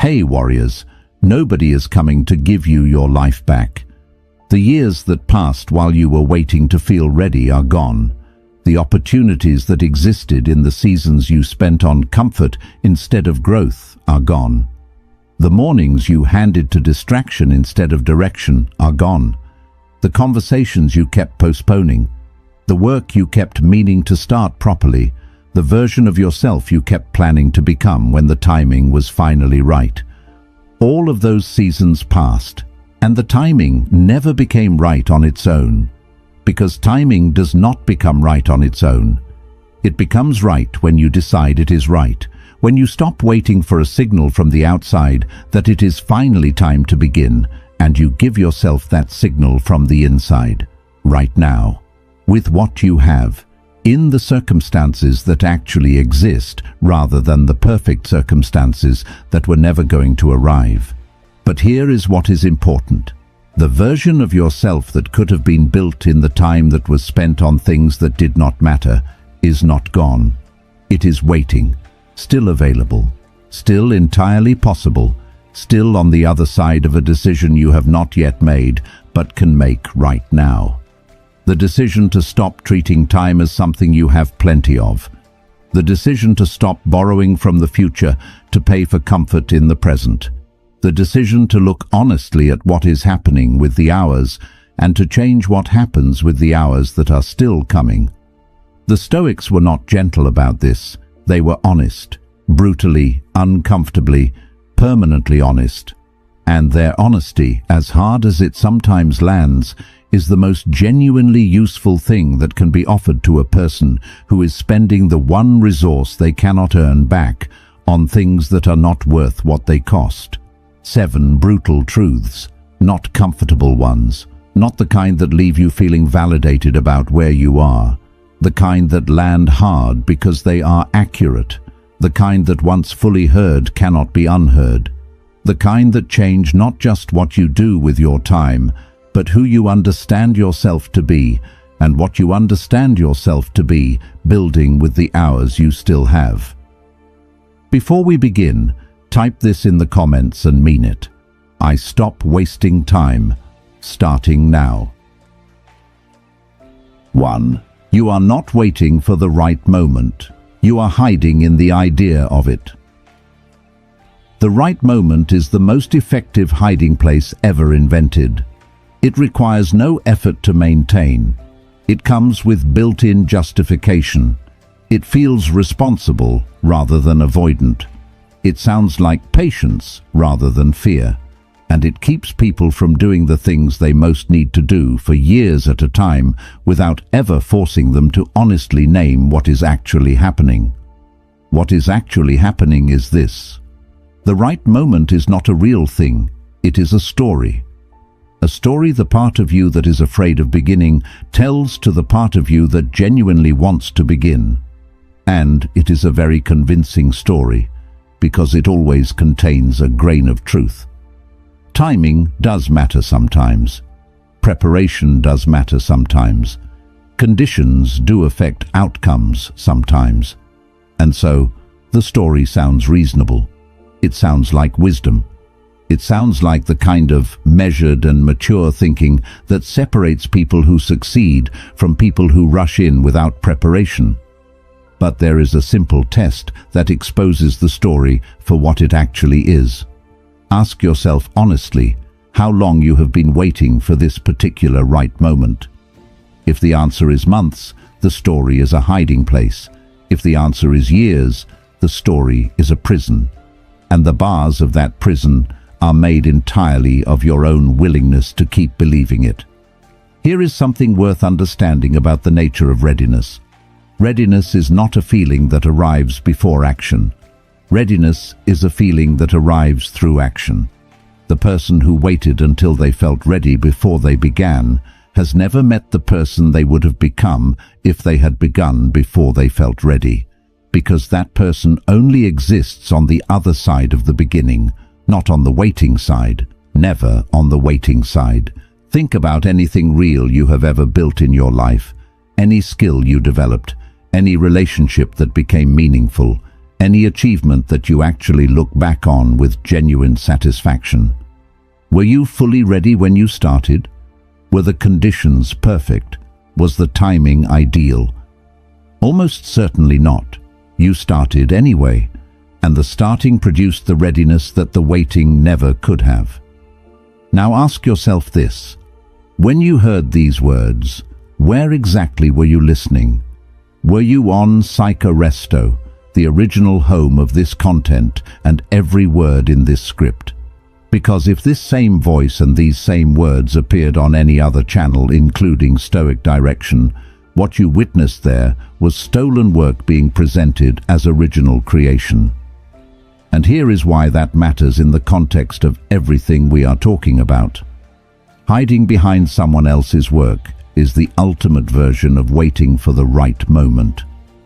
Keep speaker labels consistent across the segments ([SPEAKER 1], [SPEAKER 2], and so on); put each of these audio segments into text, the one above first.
[SPEAKER 1] Hey warriors, nobody is coming to give you your life back. The years that passed while you were waiting to feel ready are gone. The opportunities that existed in the seasons you spent on comfort instead of growth are gone. The mornings you handed to distraction instead of direction are gone. The conversations you kept postponing, the work you kept meaning to start properly, the version of yourself you kept planning to become when the timing was finally right. All of those seasons passed, and the timing never became right on its own. Because timing does not become right on its own. It becomes right when you decide it is right, when you stop waiting for a signal from the outside that it is finally time to begin, and you give yourself that signal from the inside, right now, with what you have, in the circumstances that actually exist, rather than the perfect circumstances that were never going to arrive. But here is what is important. The version of yourself that could have been built in the time that was spent on things that did not matter is not gone. It is waiting, still available, still entirely possible, still on the other side of a decision you have not yet made but can make right now. The decision to stop treating time as something you have plenty of. The decision to stop borrowing from the future to pay for comfort in the present. The decision to look honestly at what is happening with the hours and to change what happens with the hours that are still coming. The Stoics were not gentle about this. They were honest, brutally, uncomfortably, permanently honest. And their honesty, as hard as it sometimes lands, is the most genuinely useful thing that can be offered to a person who is spending the one resource they cannot earn back on things that are not worth what they cost. 7 brutal truths, not comfortable ones, not the kind that leave you feeling validated about where you are, the kind that land hard because they are accurate, the kind that once fully heard cannot be unheard, the kind that change not just what you do with your time, but who you understand yourself to be, and what you understand yourself to be, building with the hours you still have. Before we begin, type this in the comments and mean it. I stop wasting time, starting now. 1. You are not waiting for the right moment. You are hiding in the idea of it. The right moment is the most effective hiding place ever invented. It requires no effort to maintain. It comes with built-in justification. It feels responsible rather than avoidant. It sounds like patience rather than fear, and it keeps people from doing the things they most need to do for years at a time without ever forcing them to honestly name what is actually happening. What is actually happening is this. The right moment is not a real thing, it is a story. A story the part of you that is afraid of beginning tells to the part of you that genuinely wants to begin. And it is a very convincing story, because it always contains a grain of truth. Timing does matter sometimes. Preparation does matter sometimes. Conditions do affect outcomes sometimes. And so, the story sounds reasonable. It sounds like wisdom. It sounds like the kind of measured and mature thinking that separates people who succeed from people who rush in without preparation. But there is a simple test that exposes the story for what it actually is. Ask yourself honestly how long you have been waiting for this particular right moment. If the answer is months, the story is a hiding place. If the answer is years, the story is a prison. And the bars of that prison are made entirely of your own willingness to keep believing it. Here is something worth understanding about the nature of readiness. Readiness is not a feeling that arrives before action. Readiness is a feeling that arrives through action. The person who waited until they felt ready before they began has never met the person they would have become if they had begun before they felt ready, because that person only exists on the other side of the beginning, not on the waiting side, never on the waiting side. Think about anything real you have ever built in your life, any skill you developed, any relationship that became meaningful, Any achievement that you actually look back on with genuine satisfaction. Were you fully ready when you started? Were the conditions perfect? Was the timing ideal? Almost certainly not. You started anyway, and the starting produced the readiness that the waiting never could have. Now ask yourself this. When you heard these words, where exactly were you listening? Were you on Psycho Resto, the original home of this content and every word in this script? Because if this same voice and these same words appeared on any other channel, including Stoic Direction, what you witnessed there was stolen work being presented as original creation. And here is why that matters in the context of everything we are talking about. Hiding behind someone else's work is the ultimate version of waiting for the right moment.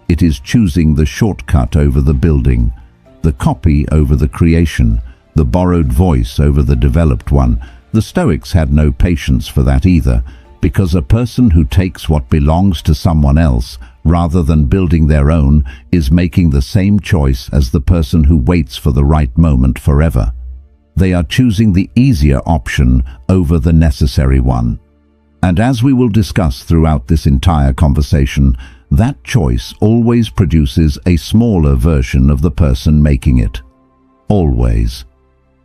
[SPEAKER 1] It is choosing the shortcut over the building, the copy over the creation, the borrowed voice over the developed one. The Stoics had no patience for that either, because a person who takes what belongs to someone else rather than building their own is making the same choice as the person who waits for the right moment forever. They are choosing the easier option over the necessary one. And as we will discuss throughout this entire conversation, that choice always produces a smaller version of the person making it. Always.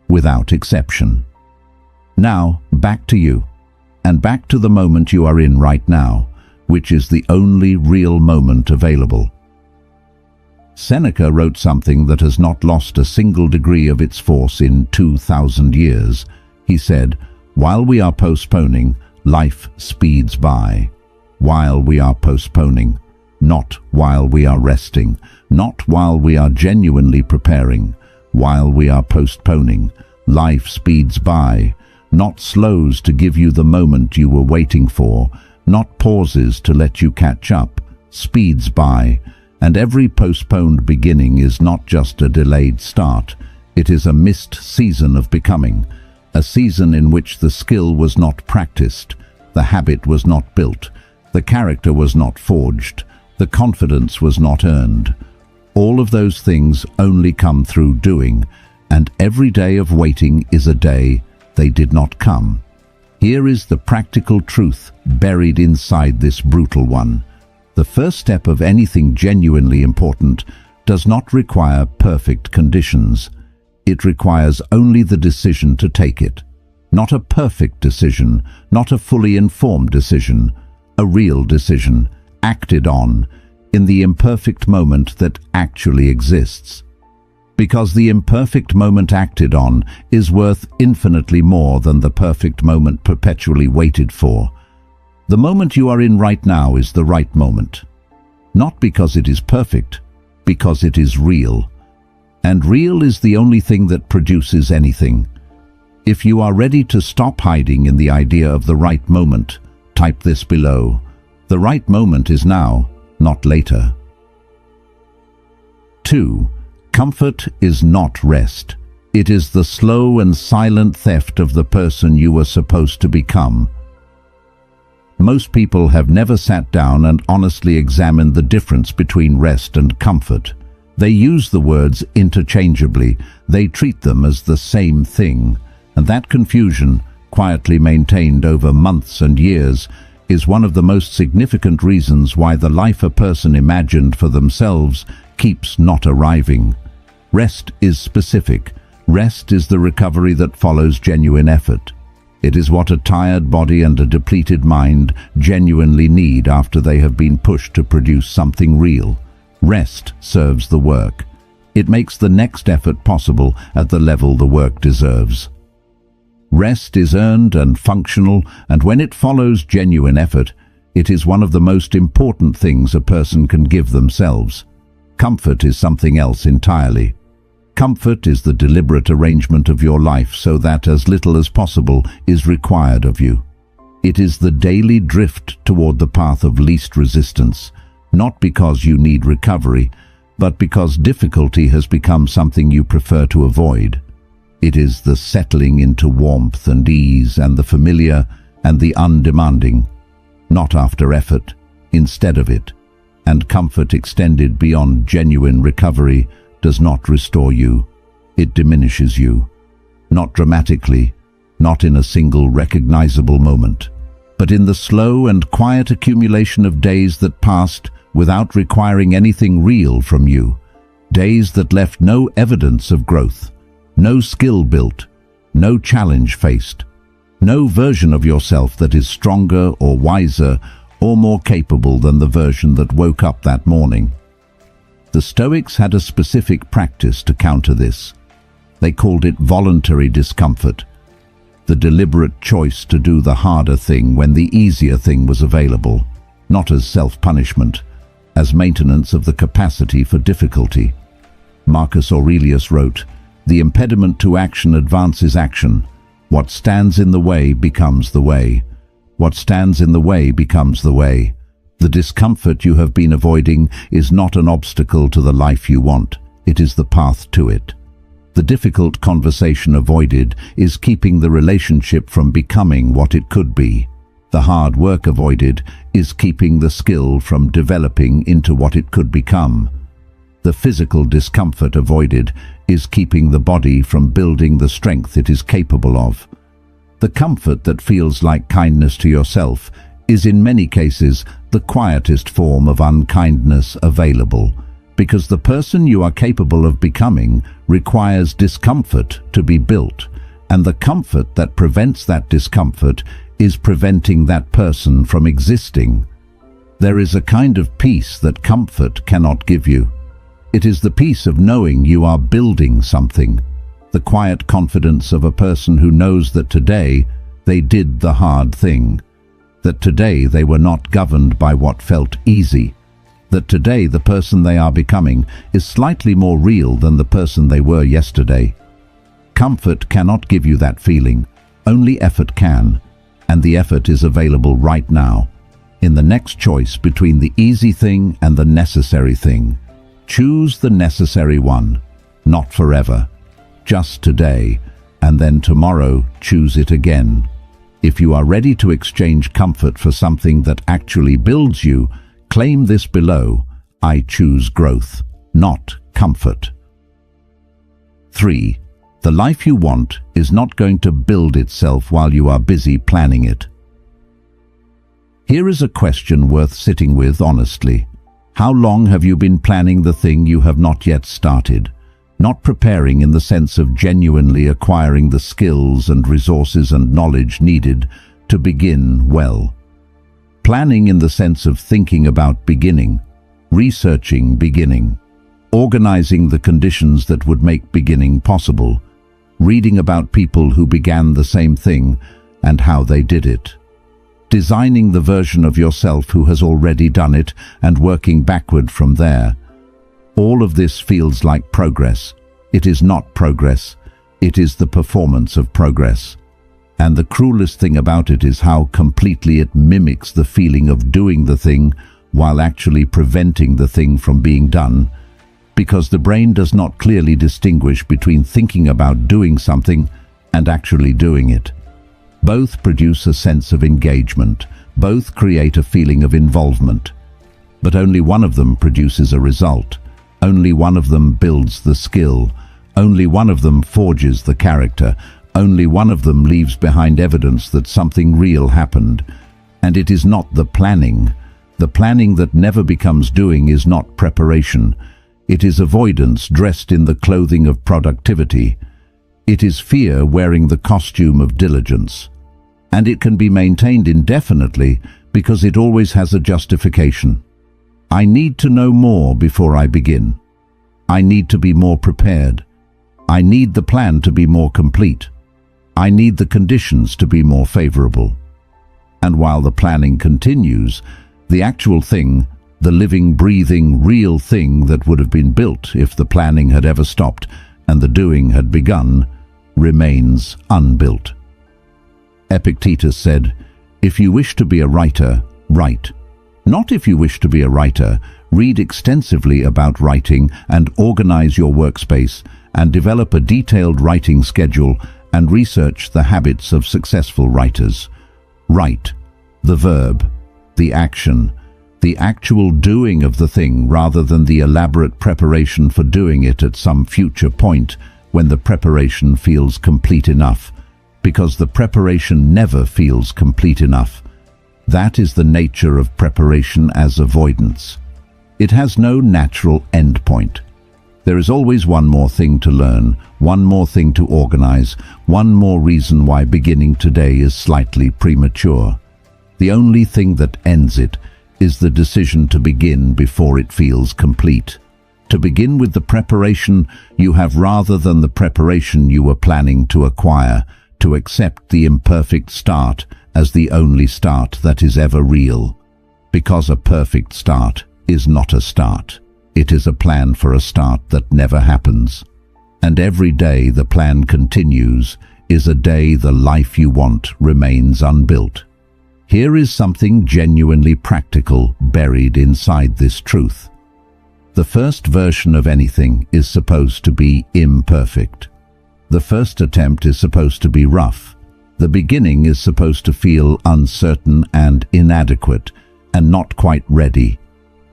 [SPEAKER 1] Without exception. Now, back to you. And back to the moment you are in right now, which is the only real moment available. Seneca wrote something that has not lost a single degree of its force in 2,000 years. He said, "While we are postponing, life speeds by." While we are postponing, not while we are resting, not while we are genuinely preparing. While we are postponing, life speeds by. Not slows to give you the moment you were waiting for, not pauses to let you catch up, speeds by. And every postponed beginning is not just a delayed start, it is a missed season of becoming, a season in which the skill was not practiced, the habit was not built, the character was not forged, the confidence was not earned. All of those things only come through doing, and every day of waiting is a day they did not come. Here is the practical truth buried inside this brutal one. The first step of anything genuinely important does not require perfect conditions. It requires only the decision to take it. Not a perfect decision, not a fully informed decision, a real decision, acted on, in the imperfect moment that actually exists. Because the imperfect moment acted on is worth infinitely more than the perfect moment perpetually waited for. The moment you are in right now is the right moment. Not because it is perfect, because it is real. And real is the only thing that produces anything. If you are ready to stop hiding in the idea of the right moment, type this below. The right moment is now, not later. 2. Comfort is not rest. It is the slow and silent theft of the person you were supposed to become. Most people have never sat down and honestly examined the difference between rest and comfort. They use the words interchangeably. They treat them as the same thing. And that confusion, quietly maintained over months and years, is one of the most significant reasons why the life a person imagined for themselves keeps not arriving. Rest is specific. Rest is the recovery that follows genuine effort. It is what a tired body and a depleted mind genuinely need after they have been pushed to produce something real. Rest serves the work. It makes the next effort possible at the level the work deserves. Rest is earned and functional, and when it follows genuine effort, it is one of the most important things a person can give themselves. Comfort is something else entirely. Comfort is the deliberate arrangement of your life so that as little as possible is required of you. It is the daily drift toward the path of least resistance, not because you need recovery, but because difficulty has become something you prefer to avoid. It is the settling into warmth and ease and the familiar and the undemanding, not after effort, instead of it. And comfort extended beyond genuine recovery does not restore you. It diminishes you. Not dramatically, not in a single recognizable moment, but in the slow and quiet accumulation of days that passed without requiring anything real from you. Days that left no evidence of growth, no skill built, no challenge faced, no version of yourself that is stronger or wiser or more capable than the version that woke up that morning. The Stoics had a specific practice to counter this. They called it voluntary discomfort, the deliberate choice to do the harder thing when the easier thing was available, not as self-punishment, as maintenance of the capacity for difficulty. Marcus Aurelius wrote, "The impediment to action advances action. What stands in the way becomes the way. What stands in the way becomes the way." The discomfort you have been avoiding is not an obstacle to the life you want. It is the path to it. The difficult conversation avoided is keeping the relationship from becoming what it could be. The hard work avoided is keeping the skill from developing into what it could become. The physical discomfort avoided is keeping the body from building the strength it is capable of. The comfort that feels like kindness to yourself is in many cases the quietest form of unkindness available, because the person you are capable of becoming requires discomfort to be built, and the comfort that prevents that discomfort is preventing that person from existing. There is a kind of peace that comfort cannot give you. It is the peace of knowing you are building something, the quiet confidence of a person who knows that today they did the hard thing, that today they were not governed by what felt easy, that today the person they are becoming is slightly more real than the person they were yesterday. Comfort cannot give you that feeling, only effort can, and the effort is available right now. In the next choice between the easy thing and the necessary thing, choose the necessary one, not forever, just today, and then tomorrow choose it again. If you are ready to exchange comfort for something that actually builds you, claim this below: I choose growth, not comfort. 3. The life you want is not going to build itself while you are busy planning it. Here is a question worth sitting with honestly. How long have you been planning the thing you have not yet started? Not preparing in the sense of genuinely acquiring the skills and resources and knowledge needed to begin well. Planning in the sense of thinking about beginning, researching beginning, organizing the conditions that would make beginning possible, reading about people who began the same thing and how they did it, designing the version of yourself who has already done it and working backward from there. All of this feels like progress. It is not progress. It is the performance of progress. And the cruelest thing about it is how completely it mimics the feeling of doing the thing while actually preventing the thing from being done, because the brain does not clearly distinguish between thinking about doing something and actually doing it. Both produce a sense of engagement. Both create a feeling of involvement. But only one of them produces a result. Only one of them builds the skill. Only one of them forges the character. Only one of them leaves behind evidence that something real happened. And it is not the planning. The planning that never becomes doing is not preparation. It is avoidance dressed in the clothing of productivity. It is fear wearing the costume of diligence. And it can be maintained indefinitely because it always has a justification. I need to know more before I begin. I need to be more prepared. I need the plan to be more complete. I need the conditions to be more favorable. And while the planning continues, the actual thing, the living, breathing, real thing that would have been built if the planning had ever stopped and the doing had begun, remains unbuilt. Epictetus said, "If you wish to be a writer, write. Not if you wish to be a writer, read extensively about writing and organize your workspace and develop a detailed writing schedule and research the habits of successful writers. Write, the verb, the action, the actual doing of the thing rather than the elaborate preparation for doing it at some future point when the preparation feels complete enough, because the preparation never feels complete enough. That is the nature of preparation as avoidance. It has no natural endpoint. There is always one more thing to learn, one more thing to organize, one more reason why beginning today is slightly premature. The only thing that ends it is the decision to begin before it feels complete. To begin with the preparation you have rather than the preparation you were planning to acquire, to accept the imperfect start as the only start that is ever real. Because a perfect start is not a start. It is a plan for a start that never happens. And every day the plan continues is a day the life you want remains unbuilt. Here is something genuinely practical buried inside this truth. The first version of anything is supposed to be imperfect. The first attempt is supposed to be rough. The beginning is supposed to feel uncertain and inadequate and not quite ready.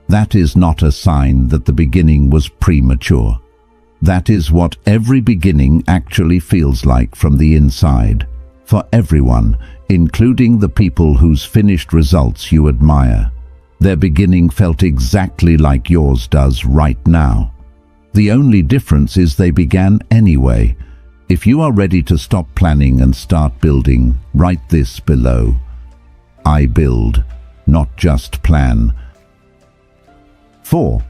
[SPEAKER 1] That is not a sign that the beginning was premature. That is what every beginning actually feels like from the inside, for everyone, including the people whose finished results you admire. Their beginning felt exactly like yours does right now. The only difference is they began anyway. If you are ready to stop planning and start building, write this below. I build, not just plan. 4.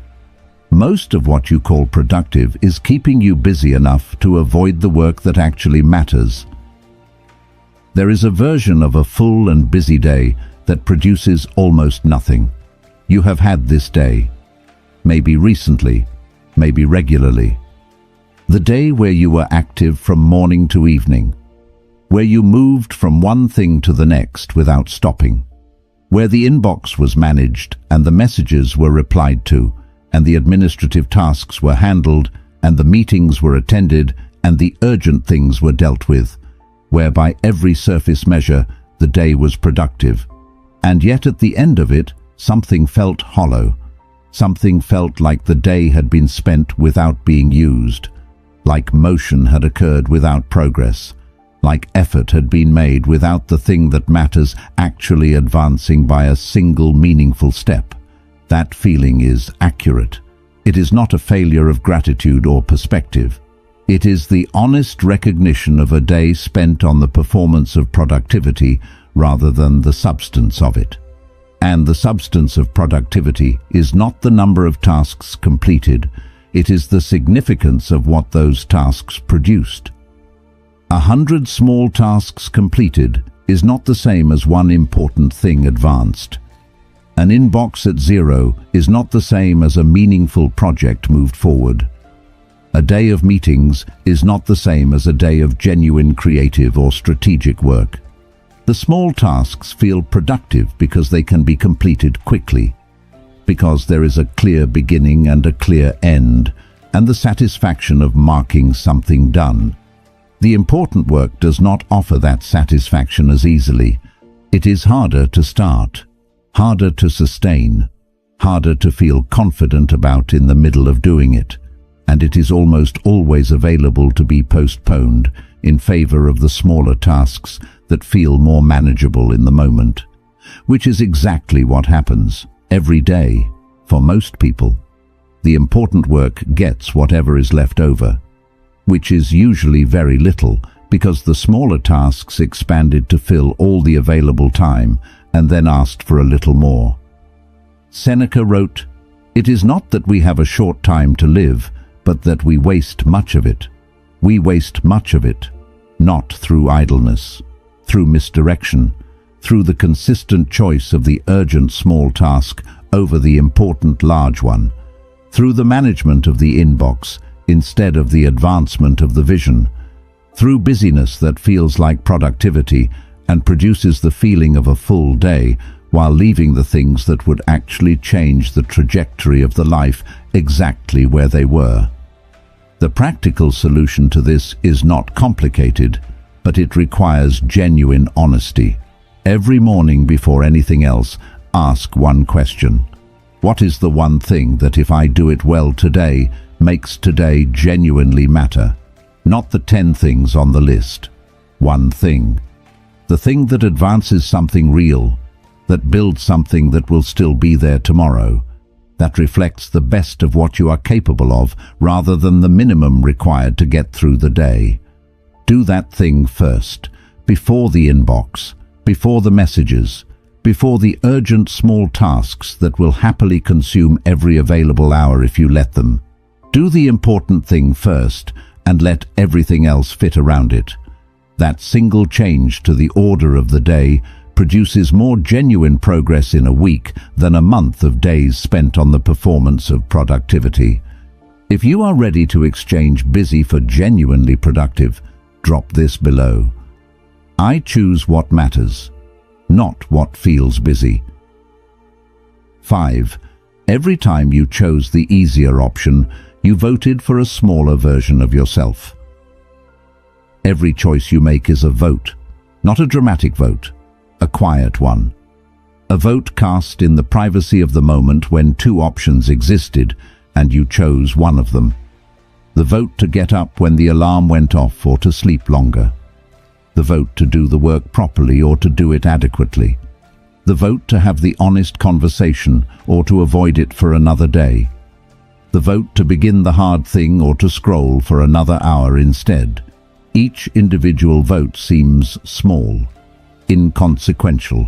[SPEAKER 1] Most of what you call productive is keeping you busy enough to avoid the work that actually matters. There is a version of a full and busy day that produces almost nothing. You have had this day, maybe recently, maybe regularly. The day where you were active from morning to evening, where you moved from one thing to the next without stopping, where the inbox was managed and the messages were replied to, and the administrative tasks were handled, and the meetings were attended, and the urgent things were dealt with, where by every surface measure the day was productive. And yet at the end of it, something felt hollow. Something felt like the day had been spent without being used, like motion had occurred without progress, like effort had been made without the thing that matters actually advancing by a single meaningful step. That feeling is accurate. It is not a failure of gratitude or perspective. It is the honest recognition of a day spent on the performance of productivity rather than the substance of it. And the substance of productivity is not the number of tasks completed, it is the significance of what those tasks produced. 100 small tasks completed is not the same as one important thing advanced. An inbox at 0 is not the same as a meaningful project moved forward. A day of meetings is not the same as a day of genuine creative or strategic work. The small tasks feel productive because they can be completed quickly, because there is a clear beginning and a clear end, and the satisfaction of marking something done. The important work does not offer that satisfaction as easily. It is harder to start, harder to sustain, harder to feel confident about in the middle of doing it, and it is almost always available to be postponed in favor of the smaller tasks that feel more manageable in the moment, which is exactly what happens every day for most people. The important work gets whatever is left over, which is usually very little because the smaller tasks expanded to fill all the available time and then asked for a little more. Seneca wrote, "It is not that we have a short time to live, but that we waste much of it. We waste much of it, not through idleness, through misdirection, through the consistent choice of the urgent small task over the important large one, through the management of the inbox instead of the advancement of the vision, through busyness that feels like productivity and produces the feeling of a full day while leaving the things that would actually change the trajectory of the life exactly where they were." The practical solution to this is not complicated, but it requires genuine honesty. Every morning before anything else, ask one question. What is the one thing that, if I do it well today, makes today genuinely matter? Not the 10 things on the list. One thing. The thing that advances something real, that builds something that will still be there tomorrow, that reflects the best of what you are capable of rather than the minimum required to get through the day. Do that thing first, before the inbox, before the messages, before the urgent small tasks that will happily consume every available hour if you let them. Do the important thing first and let everything else fit around it. That single change to the order of the day produces more genuine progress in a week than a month of days spent on the performance of productivity. If you are ready to exchange busy for genuinely productive, drop this below. I choose what matters, not what feels busy. 5. Every time you chose the easier option, you voted for a smaller version of yourself. Every choice you make is a vote, not a dramatic vote, a quiet one. A vote cast in the privacy of the moment when 2 options existed and you chose one of them. The vote to get up when the alarm went off or to sleep longer. The vote to do the work properly or to do it adequately. The vote to have the honest conversation or to avoid it for another day. The vote to begin the hard thing or to scroll for another hour instead. Each individual vote seems small, inconsequential,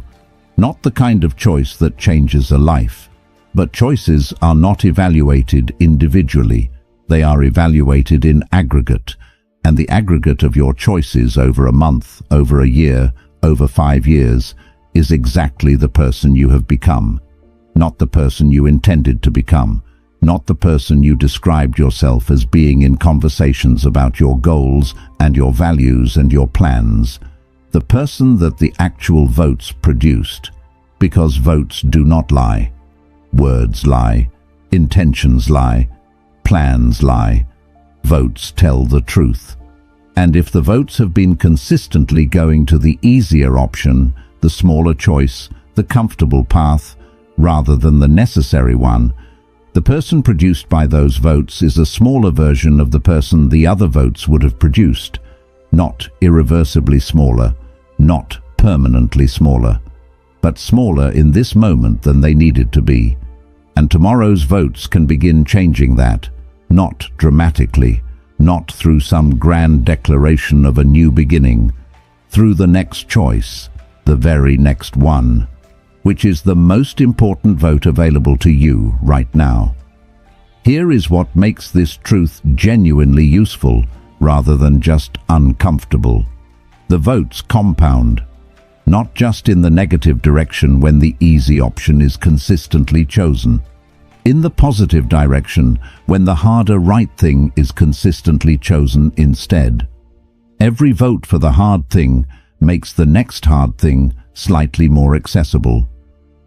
[SPEAKER 1] not the kind of choice that changes a life. But choices are not evaluated individually. They are evaluated in aggregate, and the aggregate of your choices over a month, over a year, over 5 years, is exactly the person you have become, not the person you intended to become, not the person you described yourself as being in conversations about your goals and your values and your plans, the person that the actual votes produced, because votes do not lie. Words lie, intentions lie, plans lie. Votes tell the truth. And if the votes have been consistently going to the easier option, the smaller choice, the comfortable path, rather than the necessary one, the person produced by those votes is a smaller version of the person the other votes would have produced, not irreversibly smaller, not permanently smaller, but smaller in this moment than they needed to be. And tomorrow's votes can begin changing that, not dramatically, not through some grand declaration of a new beginning, through the next choice, the very next one, which is the most important vote available to you right now. Here is what makes this truth genuinely useful rather than just uncomfortable. The votes compound, not just in the negative direction when the easy option is consistently chosen. In the positive direction when the harder right thing is consistently chosen instead. Every vote for the hard thing makes the next hard thing slightly more accessible.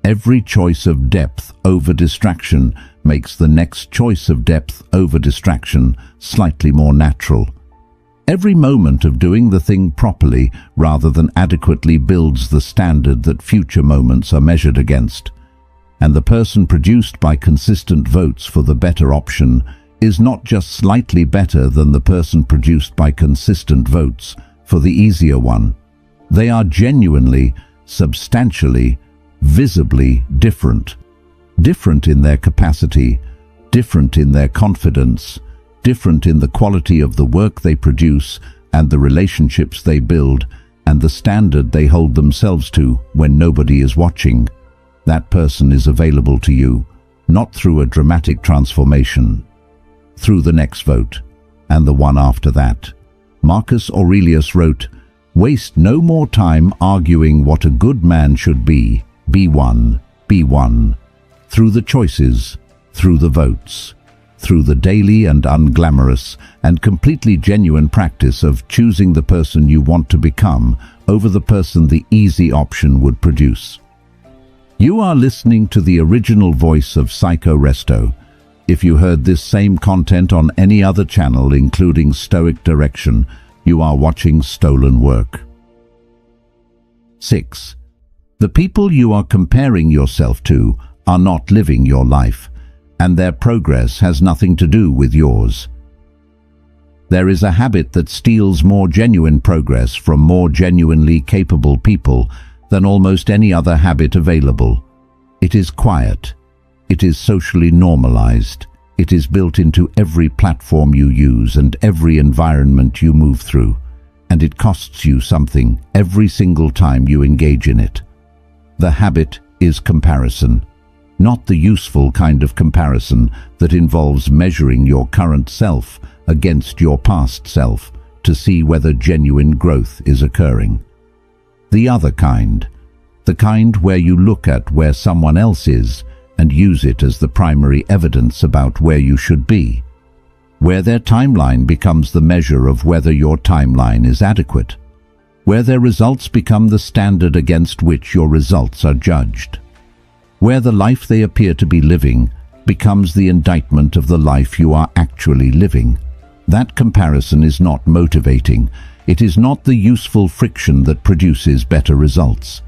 [SPEAKER 1] Every choice of depth over distraction makes the next choice of depth over distraction slightly more natural. Every moment of doing the thing properly rather than adequately builds the standard that future moments are measured against. And the person produced by consistent votes for the better option is not just slightly better than the person produced by consistent votes for the easier one. They are genuinely, substantially, visibly different. Different in their capacity, different in their confidence, different in the quality of the work they produce and the relationships they build and the standard they hold themselves to when nobody is watching. That person is available to you, not through a dramatic transformation, through the next vote, and the one after that. Marcus Aurelius wrote, "Waste no more time arguing what a good man should be. Be one, be one. Through the choices, through the votes, through the daily and unglamorous and completely genuine practice of choosing the person you want to become over the person the easy option would produce." You are listening to the original voice of Psycho Resto. If you heard this same content on any other channel, including Stoic Direction, you are watching stolen work. 6. The people you are comparing yourself to are not living your life, and their progress has nothing to do with yours. There is a habit that steals more genuine progress from more genuinely capable people than almost any other habit available. It is quiet. It is socially normalized. It is built into every platform you use and every environment you move through, and it costs you something every single time you engage in it. The habit is comparison. Not the useful kind of comparison that involves measuring your current self against your past self to see whether genuine growth is occurring. The other kind, the kind where you look at where someone else is and use it as the primary evidence about where you should be, where their timeline becomes the measure of whether your timeline is adequate, where their results become the standard against which your results are judged, where the life they appear to be living becomes the indictment of the life you are actually living. That comparison is not motivating. It is not the useful friction that produces better results.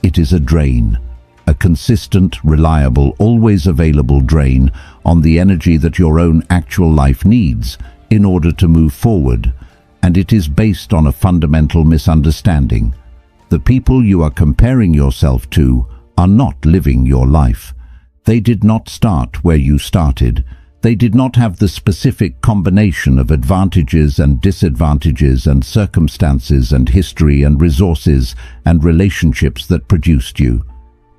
[SPEAKER 1] It is a drain, a consistent, reliable, always available drain on the energy that your own actual life needs in order to move forward, and it is based on a fundamental misunderstanding. The people you are comparing yourself to are not living your life. They did not start where you started. They did not have the specific combination of advantages and disadvantages and circumstances and history and resources and relationships that produced you.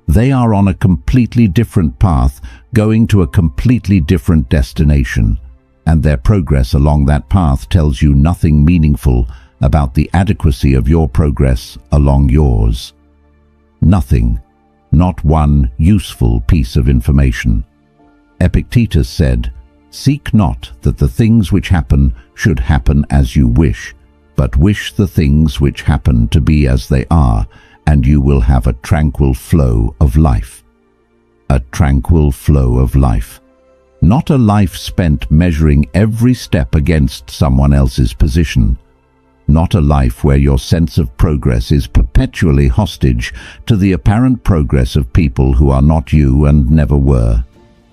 [SPEAKER 1] They are on a completely different path, going to a completely different destination, and their progress along that path tells you nothing meaningful about the adequacy of your progress along yours. Nothing, not one useful piece of information. Epictetus said, "Seek not that the things which happen should happen as you wish, but wish the things which happen to be as they are, and you will have a tranquil flow of life." A tranquil flow of life. Not a life spent measuring every step against someone else's position. Not a life where your sense of progress is perpetually hostage to the apparent progress of people who are not you and never were.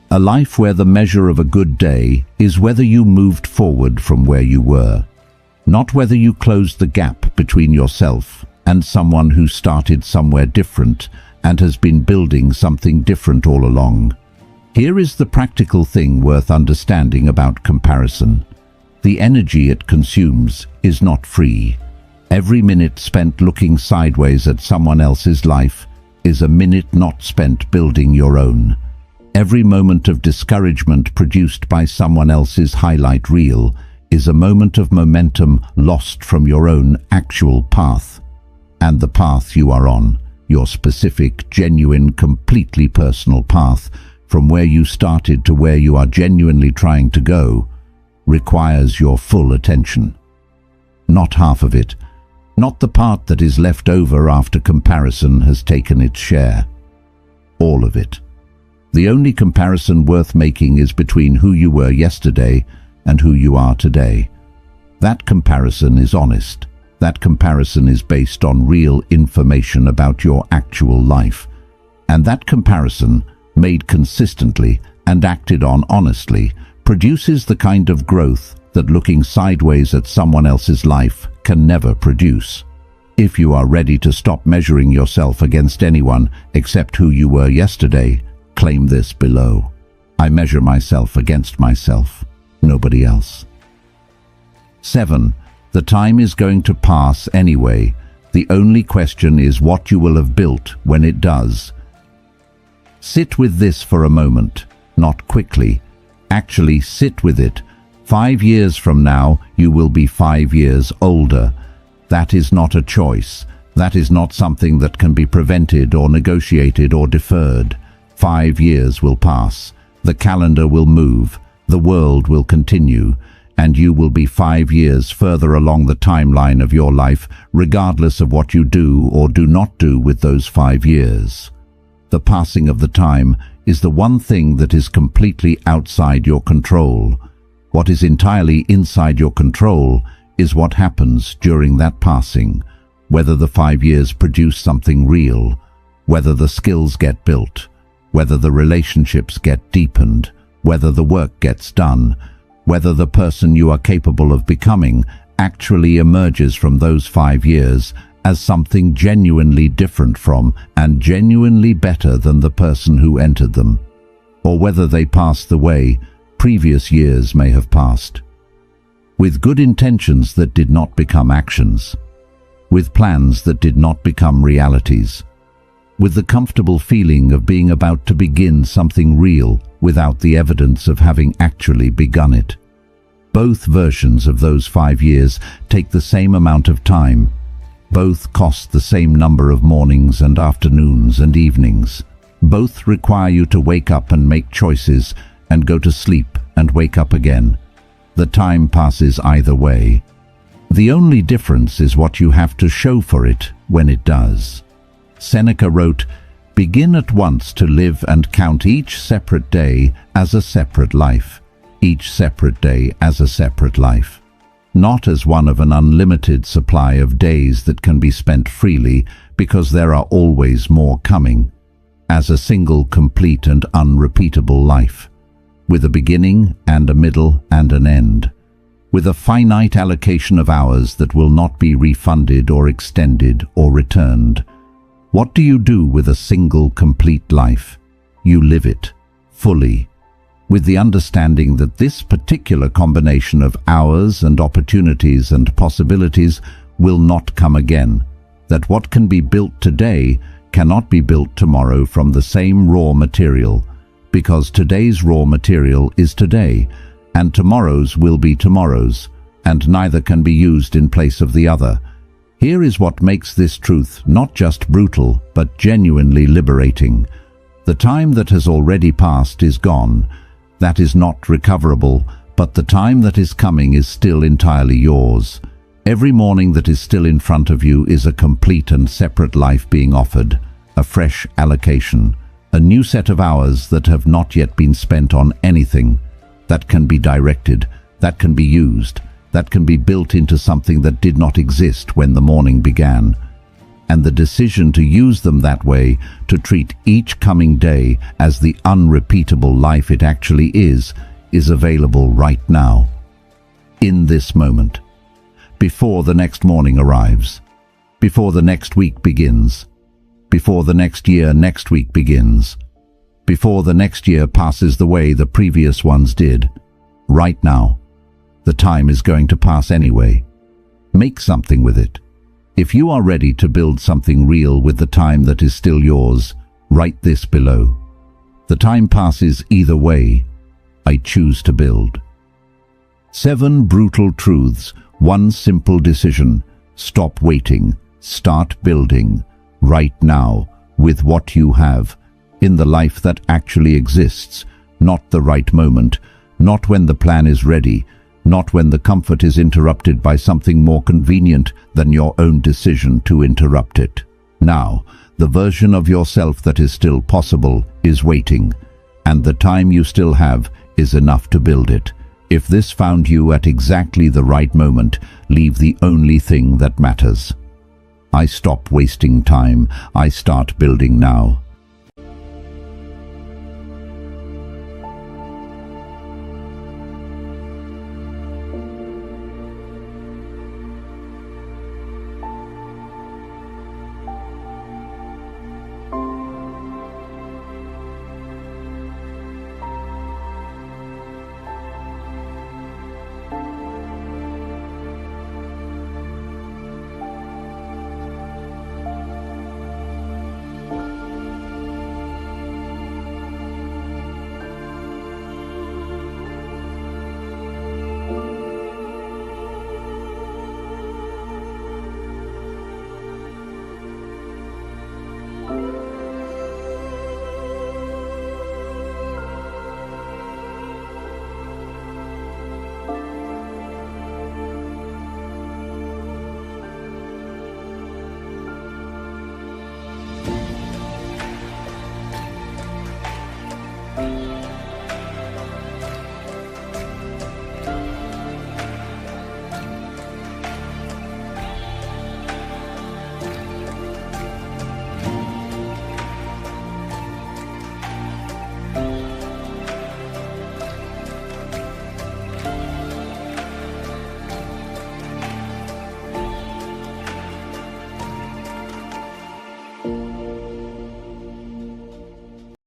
[SPEAKER 1] A life where the measure of a good day is whether you moved forward from where you were, not whether you closed the gap between yourself and someone who started somewhere different and has been building something different all along. Here is the practical thing worth understanding about comparison. The energy it consumes is not free. Every minute spent looking sideways at someone else's life is a minute not spent building your own. Every moment of discouragement produced by someone else's highlight reel is a moment of momentum lost from your own actual path. And the path you are on, your specific, genuine, completely personal path, from where you started to where you are genuinely trying to go, requires your full attention. Not half of it, not the part that is left over after comparison has taken its share. All of it. The only comparison worth making is between who you were yesterday and who you are today. That comparison is honest. That comparison is based on real information about your actual life. And that comparison, made consistently and acted on honestly, produces the kind of growth that looking sideways at someone else's life can never produce. If you are ready to stop measuring yourself against anyone except who you were yesterday, claim this below. I measure myself against myself, nobody else. 7. The time is going to pass anyway. The only question is what you will have built when it does. Sit with this for a moment, not quickly. Actually sit with it. 5 years from now, you will be 5 years older. That is not a choice. That is not something that can be prevented or negotiated or deferred. 5 years will pass. The calendar will move. The world will continue. And you will be 5 years further along the timeline of your life, regardless of what you do or do not do with those 5 years. The passing of the time is the one thing that is completely outside your control. What is entirely inside your control is what happens during that passing, whether the 5 years produce something real, whether the skills get built, whether the relationships get deepened, whether the work gets done, whether the person you are capable of becoming actually emerges from those 5 years as something genuinely different from and genuinely better than the person who entered them, or whether they pass the way previous years may have passed, with good intentions that did not become actions, with plans that did not become realities, with the comfortable feeling of being about to begin something real without the evidence of having actually begun it. Both versions of those 5 years take the same amount of time. Both cost the same number of mornings and afternoons and evenings. Both require you to wake up and make choices and go to sleep and wake up again. The time passes either way. The only difference is what you have to show for it when it does. Seneca wrote, "Begin at once to live and count each separate day as a separate life, each separate day as a separate life. Not as one of an unlimited supply of days that can be spent freely because there are always more coming, as a single complete and unrepeatable life, with a beginning and a middle and an end, with a finite allocation of hours that will not be refunded or extended or returned. What do you do with a single complete life? You live it fully, with the understanding that this particular combination of hours and opportunities and possibilities will not come again, that what can be built today cannot be built tomorrow from the same raw material, because today's raw material is today, and tomorrow's will be tomorrow's, and neither can be used in place of the other. Here is what makes this truth not just brutal, but genuinely liberating. The time that has already passed is gone. That is not recoverable, but the time that is coming is still entirely yours. Every morning that is still in front of you is a complete and separate life being offered, a fresh allocation, a new set of hours that have not yet been spent on anything, that can be directed, that can be used, that can be built into something that did not exist when the morning began. And the decision to use them that way, to treat each coming day as the unrepeatable life it actually is available right now, in this moment, before the next morning arrives, before the next week begins, before the next year next week begins, before the next year passes the way the previous ones did. Right now, the time is going to pass anyway. Make something with it. If you are ready to build something real with the time that is still yours, write this below. The time passes either way. I choose to build. 7 brutal truths, 1 simple decision. Stop waiting. Start building. Right now, with what you have, in the life that actually exists, not the right moment, not when the plan is ready, not when the comfort is interrupted by something more convenient than your own decision to interrupt it. Now, the version of yourself that is still possible is waiting, and the time you still have is enough to build it. If this found you at exactly the right moment, leave the only thing that matters. I stop wasting time. I start building now.